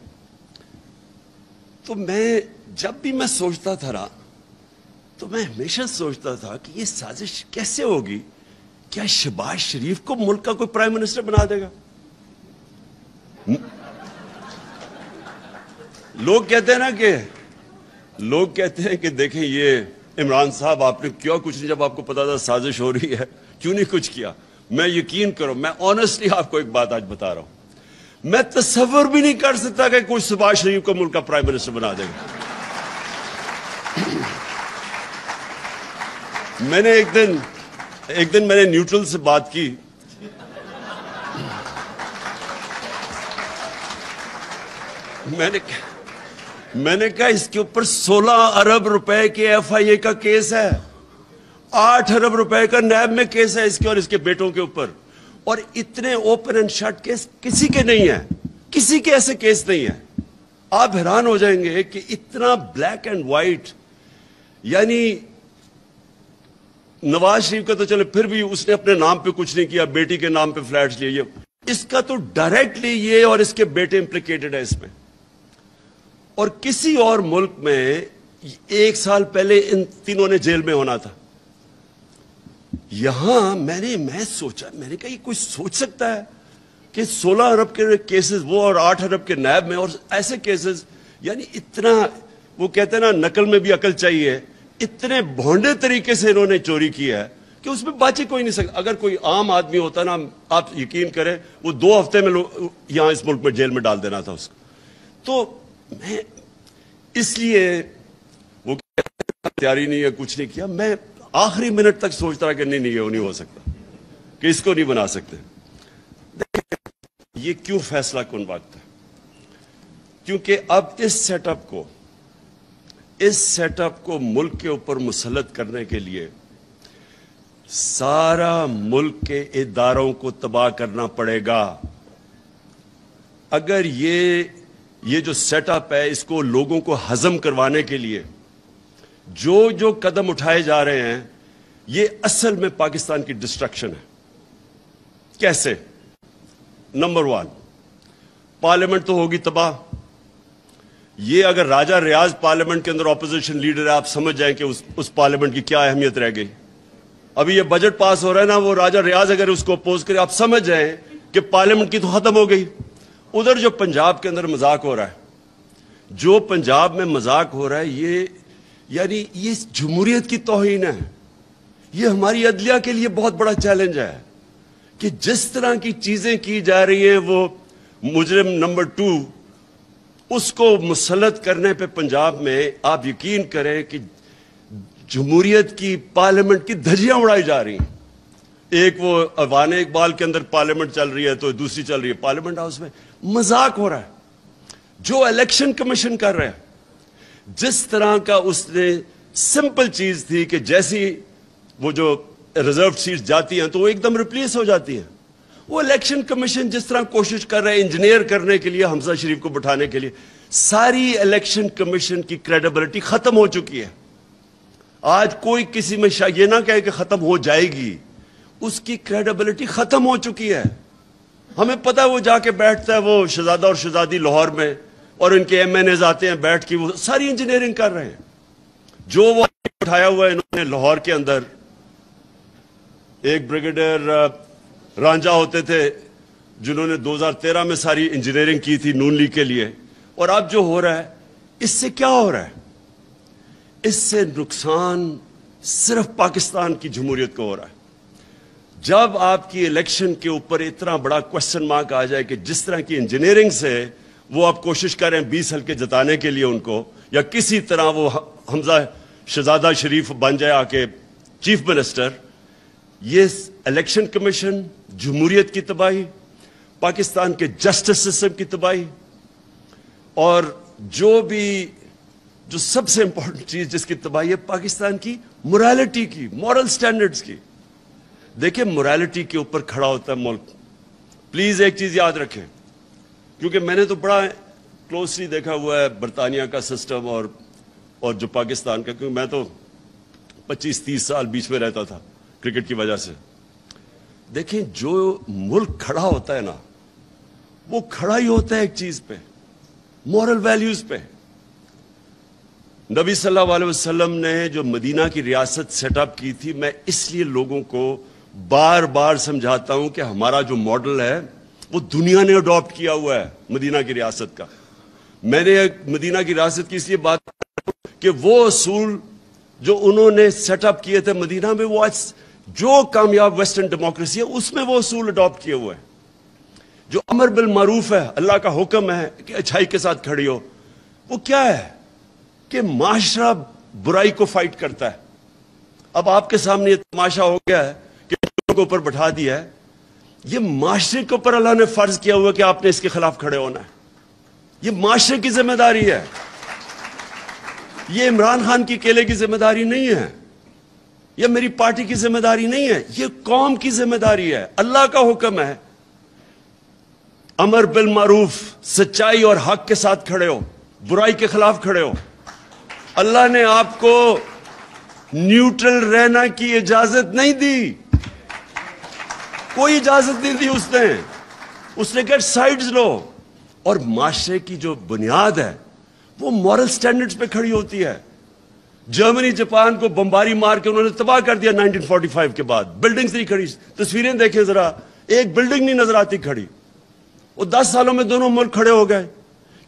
تو میں جب بھی میں سوچتا تھا نا، تو میں ہمیشہ سوچتا تھا کہ یہ سازش کیسے ہوگی؟ کیا شہباز شریف کو ملک کا کوئی پرائم منسٹر بنا دے گا؟ لوگ کہتے ہیں کہ دیکھیں یہ عمران صاحب آپ نے کیا کچھ نہیں، جب آپ کو پتا تھا سازش ہو رہی ہے کیوں نہیں کچھ کیا؟ میں یقین کرو، میں آنیسٹلی آپ کو ایک بات آج بتا رہا ہوں، میں تصور بھی نہیں کر سکتا کہ کوئی شہباز شریف کو ملک کا پرائم منسٹر بنا دے گا۔ میں نے ایک دن میں نے نیوٹرل سے بات کی، میں نے کہا اس کے اوپر 16 ارب روپے کے ایف آئی اے کا کیس ہے، 8 ارب روپے کا نیب میں کیس ہے اس کے اور اس کے بیٹوں کے اوپر، اور اتنے اوپن اینڈ شٹ کیس کسی کے نہیں ہیں، کسی کے ایسے کیس نہیں ہیں۔ آپ حیران ہو جائیں گے کہ اتنا بلیک اینڈ وائٹ، یعنی نواز شریف کا تو چلے پھر بھی اس نے اپنے نام پہ کچھ نہیں کیا، بیٹی کے نام پہ فلیٹس لیے، اس کا تو ڈائریکٹلی یہ اور اس کے بیٹے امپلیکیٹڈ ہے اس میں۔ اور کسی اور ملک میں 1 سال پہلے ان تینوں نے جیل میں ہونا تھا۔ یہاں میں سوچا، میں نے کہا یہ کوئی سوچ سکتا ہے کہ 16 ارب کے کیسز وہ اور 8 ارب کے نیب میں، اور ایسے کیسز، یعنی اتنا، وہ کہتے ہیں نا نقل میں بھی عقل چاہیے، اتنے بھونڈے طریقے سے انہوں نے چوری کی ہے کہ اس میں بچ ہی کوئی نہیں سکتا. اگر کوئی عام آدمی ہوتا نا, آپ یقین کریں وہ 2 ہفتے میں یہاں اس ملک میں جیل میں ڈال دینا تھا اس کو. تو میں اس لیے وہ تیاری نہیں ہے, کچھ نہیں کیا. میں آخری منٹ تک سوچتا رہا کہ نہیں وہ نہیں ہو سکتا, کہ اس کو نہیں بنا سکتے. یہ کیوں فیصلہ کن وقت ہے؟ کیونکہ اب اس سیٹ اپ کو ملک کے اوپر مسلط کرنے کے لیے سارا ملک کے اداروں کو تباہ کرنا پڑے گا. اگر یہ جو سیٹ اپ ہے اس کو لوگوں کو ہضم کروانے کے لیے جو قدم اٹھائے جا رہے ہیں, یہ اصل میں پاکستان کی ڈسٹرکشن ہے. کیسے؟ نمبر 1, پارلیمنٹ تو ہوگی تباہ. یہ اگر راجہ ریاض پارلیمنٹ کے اندر اپوزیشن لیڈر ہے, آپ سمجھ جائیں کہ اس پارلیمنٹ کی کیا اہمیت رہ گئی. ابھی یہ بجٹ پاس ہو رہا ہے نا, وہ راجہ ریاض اگر اس کو اپوز کرے, آپ سمجھ جائیں کہ پارلیمنٹ کی تو ختم ہو گئی. ادھر جو پنجاب کے اندر مذاق ہو رہا ہے, جو پنجاب میں مذاق ہو رہا ہے, یہ جمہوریت کی توہین ہے. یہ ہماری عدلیہ کے لیے بہت بڑا چیلنج ہے کہ جس طرح کی چیزیں کی جا رہی ہیں, وہ مجرم نمبر 2 اس کو مسلط کرنے پہ پنجاب میں آپ یقین کریں کہ جمہوریت کی پارلیمنٹ کی دھجیاں اڑائی جا رہی ہیں. ایک وہ ایوان اقبال کے اندر پارلیمنٹ چل رہی ہے, تو دوسری چل رہی ہے پارلیمنٹ ہاؤس میں. مذاق ہو رہا ہے. جو الیکشن کمیشن کر رہے ہیں, جس طرح کا اس نے سمپل چیز تھی کہ جیسی وہ جو ریزرو سیٹس جاتی ہیں تو وہ ایک دم ریپلیس ہو جاتی ہیں, وہ الیکشن کمیشن جس طرح کوشش کر رہے ہیں انجینئر کرنے کے لیے حمزہ شریف کو بٹھانے کے لیے, ساری الیکشن کمیشن کی کریڈیبلٹی ختم ہو چکی ہے. آج کوئی کسی میں یہ نہ کہے کہ ختم ہو جائے گی, اس کی کریڈیبلٹی ختم ہو چکی ہے. ہمیں پتہ ہے وہ جا کے بیٹھتا ہے وہ شہزادہ اور شہزادی لاہور میں, اور ان کے ایم این ایز آتے ہیں بیٹھ کے وہ ساری انجینئرنگ کر رہے ہیں. جو وہ اٹھایا ہوا ہے انہوں نے لاہور کے اندر, ایک بریگیڈیئر رانجھا ہوتے تھے جنہوں نے 2013 میں ساری انجینئرنگ کی تھی نون لیگ کے لیے. اور اب جو ہو رہا ہے, اس سے کیا ہو رہا ہے؟ اس سے نقصان صرف پاکستان کی جمہوریت کو ہو رہا ہے. جب آپ کی الیکشن کے اوپر اتنا بڑا کوسچن مارک آ جائے کہ جس طرح کی انجینئرنگ سے وہ آپ کوشش کریں 20 حلقے جتانے کے لیے ان کو, یا کسی طرح وہ حمزہ شہزادہ شریف بن جائے آ کے چیف منسٹر, یہ الیکشن کمیشن, جمہوریت کی تباہی, پاکستان کے جسٹس سسٹم کی تباہی, اور جو سب سے امپورٹنٹ چیز جس کی تباہی ہے پاکستان کی مورالٹی کی, مورل سٹینڈرڈز کی. دیکھیں مورالٹی کے اوپر کھڑا ہوتا ہے ملک. پلیز ایک چیز یاد رکھیں, کیونکہ میں نے تو بڑا کلوزلی دیکھا ہوا ہے برطانیہ کا سسٹم اور جو پاکستان کا, کیونکہ میں تو 25-30 سال بیچ میں رہتا تھا کرکٹ کی وجہ سے. دیکھیں جو ملک کھڑا ہوتا ہے نا, وہ کھڑا ہی ہوتا ہے ایک چیز پہ, مورل ویلیوز پہ. نبی صلی اللہ علیہ وسلم نے جو مدینہ کی ریاست سیٹ اپ کی تھی, میں اس لیے لوگوں کو بار بار سمجھاتا ہوں کہ ہمارا جو ماڈل ہے وہ دنیا نے اڈاپٹ کیا ہوا ہے مدینہ کی ریاست کا. میں نے مدینہ کی ریاست کی اس لیے بات کہ وہ اصول جو انہوں نے سیٹ اپ کیے تھے مدینہ میں, وہ آج جو کامیاب ویسٹرن ڈیموکریسی ہے اس میں وہ اصول اڈاپٹ کیے ہوئے ہیں. جو امر بالمعروف ہے, اللہ کا حکم ہے کہ اچھائی کے ساتھ کھڑی ہو, وہ کیا ہے کہ معاشرہ برائی کو فائٹ کرتا ہے. اب آپ کے سامنے یہ تماشا ہو گیا ہے کہ لوگوں کو اوپر بٹھا دیا ہے. یہ معاشرے کے اوپر اللہ نے فرض کیا ہوا کہ آپ نے اس کے خلاف کھڑے ہونا ہے. یہ معاشرے کی ذمہ داری ہے, یہ عمران خان کی اکیلے کی ذمہ داری نہیں ہے, یہ میری پارٹی کی ذمہ داری نہیں ہے, یہ قوم کی ذمہ داری ہے. اللہ کا حکم ہے امر بالمعروف, سچائی اور حق کے ساتھ کھڑے ہو, برائی کے خلاف کھڑے ہو. اللہ نے آپ کو نیوٹرل رہنا کی اجازت نہیں دی, کوئی اجازت نہیں دی اس نے کہا سائیڈز لو. اور معاشرے کی جو بنیاد ہے وہ مورل سٹینڈرڈز پہ کھڑی ہوتی ہے. جرمنی جاپان کو بمباری مار کے انہوں نے تباہ کر دیا 1945 کے بعد. بلڈنگز نہیں کھڑی, تصویریں دیکھیں ذرا, ایک بلڈنگ نہیں نظر آتی کھڑی. وہ 10 سالوں میں دونوں ملک کھڑے ہو گئے,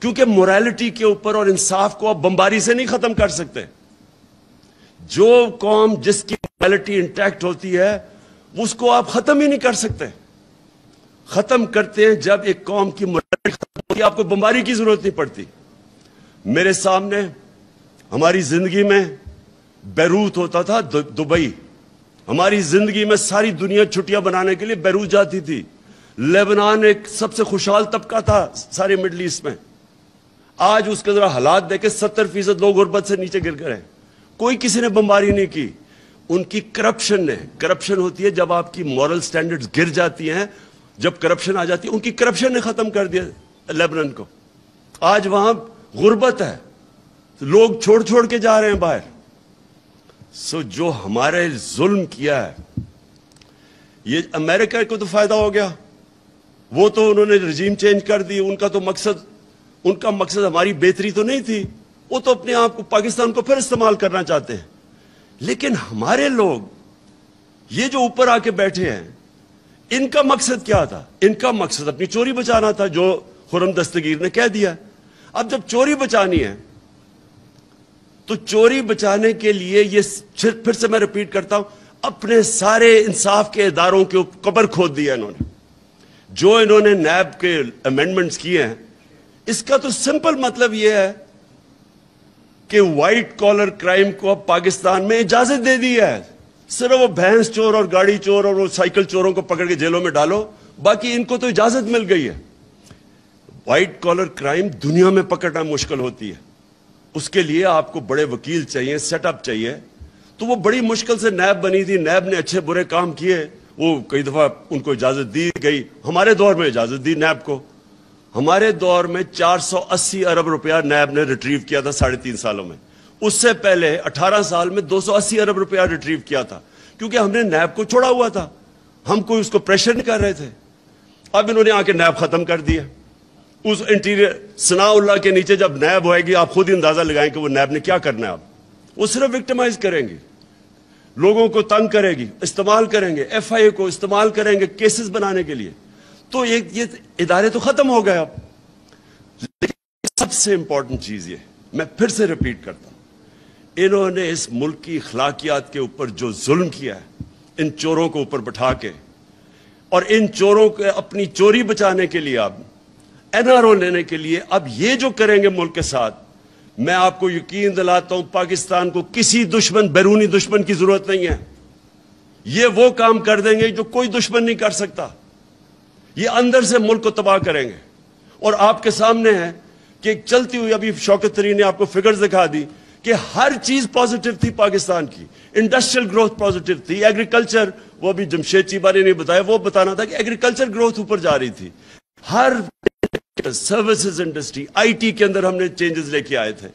کیونکہ مورالٹی کے اوپر اور انصاف کو آپ بمباری سے نہیں ختم کر سکتے. जो कौम जिसकी मोरालिटी इंटैक्ट होती है उसको आप खत्म ही नहीं कर सकते। खत्म करते हैं जब एक कौम की मोरालिटी खत्म होती है, आपको बमबारी की जरूरत नहीं पड़ती। मेरे सामने हमारी जिंदगी में बैरूत होता था, दुबई। हमारी जिंदगी में सारी दुनिया छुट्टियां बनाने के लिए बैरूत जाती थी। लेबनान एक सबसे खुशहाल तबका था सारे मिडल ईस्ट में। आज उसके जरा हालात देखे, 70% लोग गुर्बत से नीचे गिर गए। कोई किसी ने बमबारी नहीं की, उनकी करप्शन ने। करप्शन होती है जब आपकी मॉरल स्टैंडर्ड्स गिर जाती हैं, जब करप्शन आ जाती है। उनकी करप्शन ने खत्म कर दिया लेबनान को। आज वहां गुर्बत है, लोग छोड़ छोड़ के जा रहे हैं बाहर। सो जो हमारे जुल्म किया है, ये अमेरिका को तो फायदा हो गया, वो तो उन्होंने रजीम चेंज कर दी। उनका मकसद हमारी बेहतरी तो नहीं थी, वो तो अपने आप को, पाकिस्तान को फिर इस्तेमाल करना चाहते हैं। लेकिन हमारे लोग ये जो ऊपर आके बैठे हैं, इनका मकसद क्या था? इनका मकसद अपनी चोरी बचाना था, जो खुर्रम दस्तगीर ने कह दिया। अब जब चोरी बचानी है तो चोरी बचाने के लिए ये फिर से मैं रिपीट करता हूं, अपने सारे इंसाफ के इदारों के कब्र खोद दिया इन्होंने। जो इन्होंने नैब के अमेंडमेंट्स किए हैं, इसका तो सिंपल मतलब यह है कि व्हाइट कॉलर क्राइम को अब पाकिस्तान में इजाजत दे दी है। सिर्फ वो भैंस चोर और गाड़ी चोर और वो साइकिल चोरों को पकड़ के जेलों में डालो, बाकी इनको तो इजाजत मिल गई है। व्हाइट कॉलर क्राइम दुनिया में पकड़ना मुश्किल होती है, उसके लिए आपको बड़े वकील चाहिए, सेटअप चाहिए। तो वो बड़ी मुश्किल से नैब बनी थी। नैब ने अच्छे बुरे काम किए, वो कई दफा उनको इजाजत दी गई। हमारे दौर में इजाजत दी नैब को। हमारे दौर में 480 अरब रुपया नैब ने रिट्रीव किया था 3.5 सालों में। उससे पहले 18 साल में 280 अरब रुपया रिट्रीव किया था, क्योंकि हमने नैब को छोड़ा हुआ था, हम कोई उसको प्रेशर नहीं कर रहे थे। अब इन्होंने आके नैब खत्म कर दिया। उस इंटीरियर सनाउल्लाह के नीचे जब नैब होएगी, आप खुद ही अंदाजा लगाएं कि वो नैब ने क्या करना है। अब वो सिर्फ विक्टिमाइज करेंगे, लोगों को तंग करेगी, इस्तेमाल करेंगे, FIA को इस्तेमाल करेंगे केसेस बनाने के लिए। तो ये इदारे तो खत्म हो गए अब। लेकिन सबसे इंपॉर्टेंट चीज ये, मैं फिर से रिपीट करता हूं, इन्होंने इस मुल्क की अखलाकियात के ऊपर जो जुल्म किया है, इन चोरों को ऊपर बैठा के, और इन चोरों को अपनी चोरी बचाने के लिए, अब NRO लेने के लिए, अब ये जो करेंगे मुल्क के साथ, मैं आपको यकीन दिलाता हूं पाकिस्तान को किसी दुश्मन, बैरूनी दुश्मन की जरूरत नहीं है। ये वो काम कर देंगे जो कोई दुश्मन नहीं कर सकता। ये अंदर से मुल्क को तबाह करेंगे। और आपके सामने है कि चलती हुई, अभी शौकत तरीन ने आपको फिगर्स दिखा दी कि हर चीज पॉजिटिव थी पाकिस्तान की। इंडस्ट्रियल ग्रोथ पॉजिटिव थी, एग्रीकल्चर, वो अभी जमशेद चीबानी ने बताया, वो बताना था कि एग्रीकल्चर ग्रोथ ऊपर जा रही थी। हर सर्विसेज इंडस्ट्री, IT के अंदर हमने चेंजेस लेके आए थे।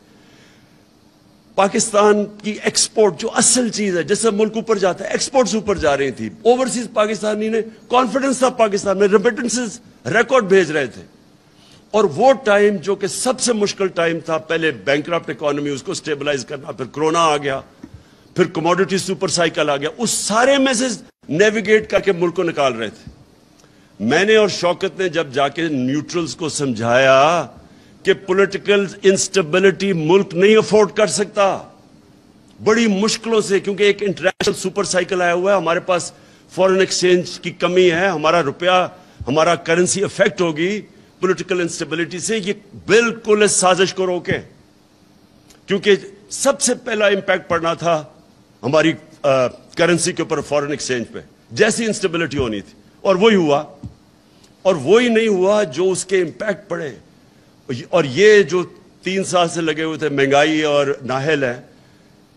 पाकिस्तान की एक्सपोर्ट, जो असल चीज है जिससे मुल्क ऊपर जाता है, एक्सपोर्ट्स ऊपर जा रही थी। ओवरसीज पाकिस्तानी ने कॉन्फिडेंस था पाकिस्तान में, रेमिटेंसेस रिकॉर्ड भेज रहे थे। और वो टाइम जो कि सबसे मुश्किल टाइम था, पहले बैंकरप्ट इकोनॉमी, उसको स्टेबलाइज करना, फिर कोरोना आ गया, फिर कमोडिटी सुपर साइकिल आ गया, उस सारे में से नेविगेट करके मुल्क को निकाल रहे थे। मैंने और शौकत ने जब जाके न्यूट्रल्स को समझाया कि पॉलिटिकल इंस्टेबिलिटी मुल्क नहीं अफोर्ड कर सकता, बड़ी मुश्किलों से, क्योंकि एक इंटरनेशनल सुपर साइकिल आया हुआ है, हमारे पास फॉरेन एक्सचेंज की कमी है, हमारा रुपया, हमारा करेंसी अफेक्ट होगी पॉलिटिकल इंस्टेबिलिटी से। ये बिल्कुल इस साजिश को रोके, क्योंकि सबसे पहला इंपैक्ट पड़ना था हमारी करेंसी के ऊपर, फॉरेन एक्सचेंज पे, जैसी इंस्टेबिलिटी होनी थी। और वही हुआ, और वही नहीं हुआ जो उसके इंपैक्ट पड़े। और ये जो 3 साल से लगे हुए थे, महंगाई और नाहल है,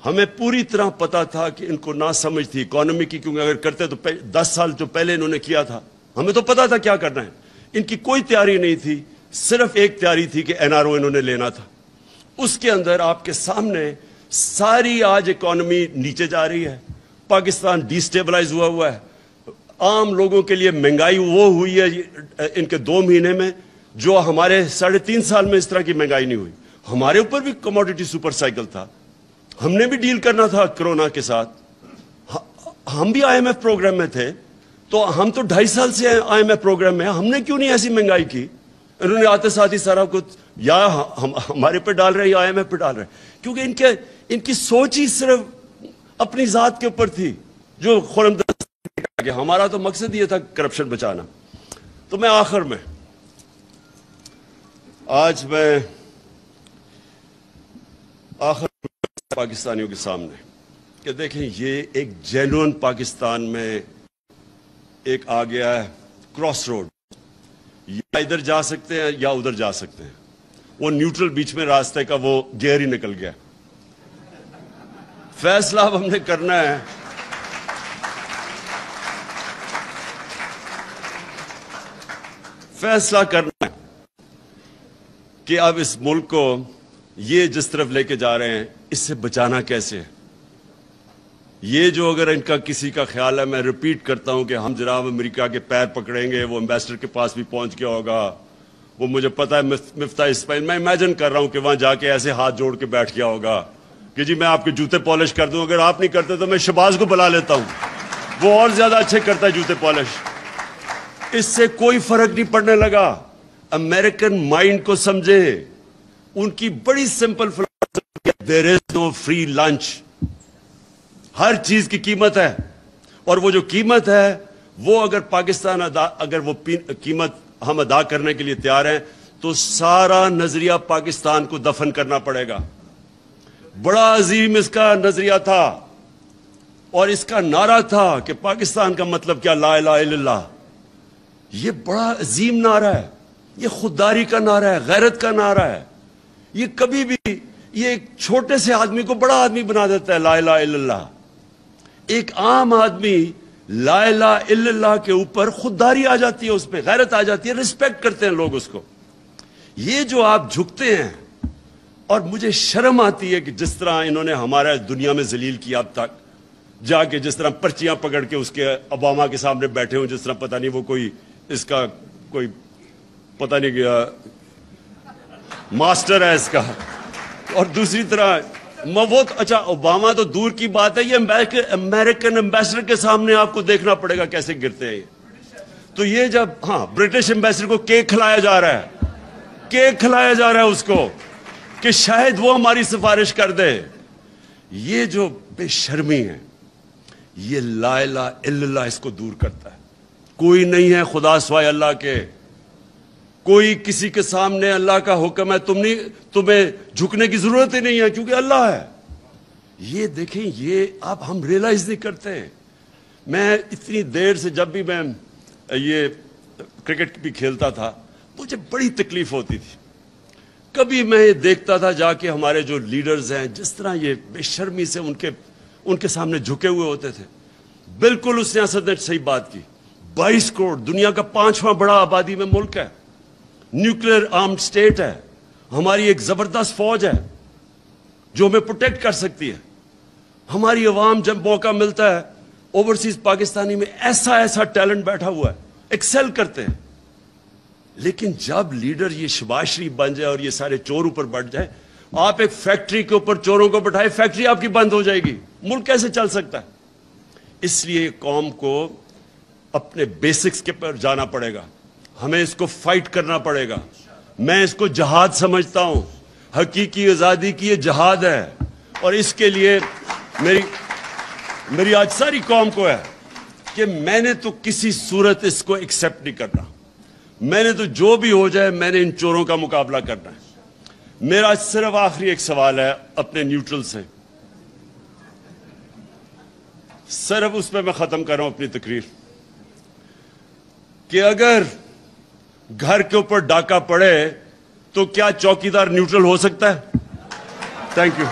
हमें पूरी तरह पता था कि इनको ना समझ थी इकोनॉमी की, क्योंकि अगर करते तो 10 साल जो पहले इन्होंने किया था, हमें तो पता था क्या करना है। इनकी कोई तैयारी नहीं थी, सिर्फ एक तैयारी थी कि NRO इन्होंने लेना था। उसके अंदर आपके सामने सारी आज इकोनॉमी नीचे जा रही है, पाकिस्तान डिस्टेबलाइज हुआ है। आम लोगों के लिए महंगाई वो हुई है इनके 2 महीने में, जो हमारे 3.5 साल में इस तरह की महंगाई नहीं हुई। हमारे ऊपर भी कमोडिटी सुपर साइकिल था, हमने भी डील करना था कोरोना के साथ। हम भी IMF प्रोग्राम में थे, तो हम तो 2.5 साल से IMF प्रोग्राम में, हमने क्यों नहीं ऐसी महंगाई की? इन्होंने आते साथ ही सारा कुछ या हमारे पे डाल रहे हैं या IMF पे डाल रहे हैं, क्योंकि इनकी सोच ही सिर्फ اپنی ذات کے اوپر تھی جو خرم کہ ہمارا تو مقصد یہ تھا کرپشن بچانا. تو میں آخر میں پاکستانیوں کے سامنے کہ دیکھیں یہ ایک جینوئن پاکستان میں ایک آ گیا ہے کراس روڈ, یا ادھر جا سکتے ہیں یا ادھر جا سکتے ہیں. وہ نیوٹرل بیچ میں راستے کا وہ گیئر ہی نکل گیا. فیصلہ اب ہم نے کرنا ہے کہ اب اس ملک کو یہ جس طرف لے کے جا رہے ہیں اس سے بچانا کیسے ہے. یہ جو اگر ان کا کسی کا خیال ہے, میں ریپیٹ کرتا ہوں کہ ہم جناب امریکہ کے پیر پکڑیں گے, وہ امبیسڈر کے پاس بھی پہنچ گیا ہوگا, وہ مجھے پتا ہے مفتاح اسماعیل, میں امیجن کر رہا ہوں کہ وہاں جا کے ایسے ہاتھ جوڑ کے بیٹھ گیا ہوگا کہ جی میں آپ کے جوتے پالش کر دوں, اگر آپ نہیں کرتے تو میں شہباز کو بلا لیتا ہوں, وہ اور زیادہ اچھے کرتا ہے جوتے پالش. اس سے کوئی فرق نہیں پڑنے لگا. امریکن مائنڈ کو سمجھے, ان کی بڑی سمپل فلسفی, دیر از نو فری لنچ. ہر چیز کی قیمت ہے, اور وہ جو قیمت ہے وہ اگر پاکستان اگر وہ قیمت ہم ادا کرنے کے لیے تیار ہیں تو سارا نظریہ پاکستان کو دفن کرنا پڑے گا. بڑا عظیم اس کا نظریہ تھا, اور اس کا نعرہ تھا کہ پاکستان کا مطلب کیا, لا الہ الا اللہ. یہ بڑا عظیم نعرہ ہے, یہ خودداری کا نعرہ ہے, غیرت کا نعرہ ہے. یہ کبھی بھی یہ ایک چھوٹے سے آدمی کو بڑا آدمی بنا دیتا ہے, لا الہ الا اللہ. ایک عام آدمی لا الہ الا اللہ کے اوپر خودداری آ جاتی ہے, اس پہ غیرت آ جاتی ہے, رسپیکٹ کرتے ہیں لوگ اس کو. یہ جو آپ جھکتے ہیں, اور مجھے شرم آتی ہے کہ جس طرح انہوں نے ہمارا دنیا میں ذلیل کیا اب تک, جا کے جس طرح پرچیاں پکڑ کے اس کے اوباما کے سامنے بیٹھے ہوں, جس طرح پتہ نہیں وہ کوئی اس کا کوئی پتہ نہیں گیا ماسٹر ہے اس کا. اور دوسری طرح وہ اچھا اوباما تو دور کی بات ہے, یہ امریکن امبیسڈر کے سامنے آپ کو دیکھنا پڑے گا کیسے گرتے ہیں. تو یہ جب برٹش امبیسڈر کو کیک کھلایا جا رہا ہے, کیک کھلایا جا رہا ہے اس کو کہ شاید وہ ہماری سفارش کر دے. یہ جو بے شرمی ہے, یہ لا الہ الا اللہ اس کو دور کرتا ہے. کوئی نہیں ہے خدا سوائے اللہ کے, کوئی کسی کے سامنے اللہ کا حکم ہے, تمہیں جھکنے کی ضرورت ہی نہیں ہے کیونکہ اللہ ہے. یہ دیکھیں, یہ اب ہم ریئلائز نہیں کرتے. میں اتنی دیر سے جب بھی میں یہ کرکٹ بھی کھیلتا تھا مجھے بڑی تکلیف ہوتی تھی. کبھی میں دیکھتا تھا جا کے ہمارے جو لیڈرز ہیں جس طرح یہ بے شرمی سے ان کے سامنے جھکے ہوئے ہوتے تھے. بالکل اس نے اسد نے صحیح بات کی. 22 کروڑ دنیا کا 5واں بڑا آبادی میں ملک ہے, نیوکلیر آرمڈ سٹیٹ ہے, ہماری ایک زبردست فوج ہے جو ہمیں پروٹیکٹ کر سکتی ہے. ہماری عوام جب موقع ملتا ہے, اوورسیز پاکستانی میں ایسا ٹیلنٹ بیٹھا ہوا ہے, ایکسل کرتے ہیں. لیکن جب لیڈر یہ شہباز شریف بن جائے اور یہ سارے چور اوپر بڑھ جائے, آپ ایک فیکٹری کے اوپر چوروں کو بٹھائے, فیکٹری آپ کی بند ہو جائے گی, ملک کیسے چل سکتا ہے؟ اس لیے قوم کو اپنے بیسکس کے پر جانا پڑے گا, ہمیں اس کو فائٹ کرنا پڑے گا. میں اس کو جہاد سمجھتا ہوں, حقیقی آزادی کی یہ جہاد ہے. اور اس کے لیے میری آج ساری قوم کو ہے کہ میں نے تو کسی صورت اس کو ایکسپٹ نہیں کرنا. میں نے تو جو بھی ہو جائے میں نے ان چوروں کا مقابلہ کرنا ہے. میرا صرف آخری ایک سوال ہے اپنے نیوٹرل سے, صرف اس پہ میں ختم کر رہا ہوں اپنی تقریر, کہ اگر گھر کے اوپر ڈاکہ پڑے تو کیا چوکیدار نیوٹرل ہو سکتا ہے؟ Thank you.